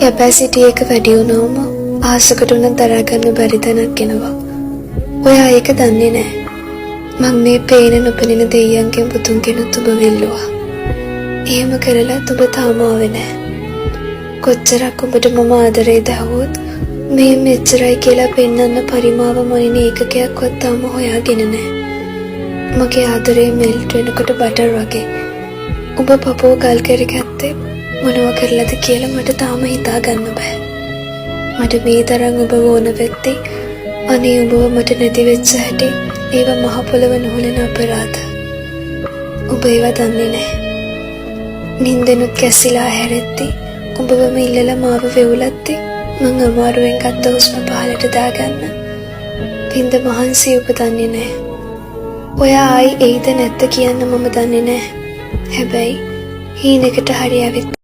Capacity එක වැඩි වුණාම ආසකට උනත් දරා ගන්න බැරි තැනක් එනවා. ඔයා ඒක දන්නේ නැහැ. මං මේ පේන නොපෙනෙන දෙයියන්ගෙන් පුතුන්ගෙනුත් ඔබ වෙල්ලුවා. එහෙම කරලත් ඔබ තාම ආවේ නැහැ. කොච්චරක් ඔබට මම ආදරේ දැහුවොත් මේ මෙච්චරයි කියලා පෙන්වන්න පරිමාව මොනින ඒකකයක්වත් තාම හොයාගෙන නැහැ. මගේ ආදරේ මෙල්ට් වෙනකොට බටර් වගේ. ඔබ පපුව ගල් කරි ගත්තේ මොනව කරලාද කියලා මට තාම හිතා ගන්න බෑ. මට මේ තරම් ඔබ ඕන වෙද්දී අනේ ඔබව මට නැති වෙච්ච හැටි ඒව මහ පොළව නොහලන අපරාධ. ඔබ ඒව දන්නේ නැහැ. නින්දෙනුත් කැසිලා හැරෙද්දී ඔබවම ඉල්ලලා මාව වෙවුලද්දී මං අමාරුවෙන් ගත්ත හුස්ම පහලට දාගන්න පින්ද මහන්සි ඔබ දන්නේ නැහැ. ඔයා ආයි එයිද නැද්ද කියන්න මම දන්නේ නැහැ. හැබැයි හීනෙකට හරි ඇවිත්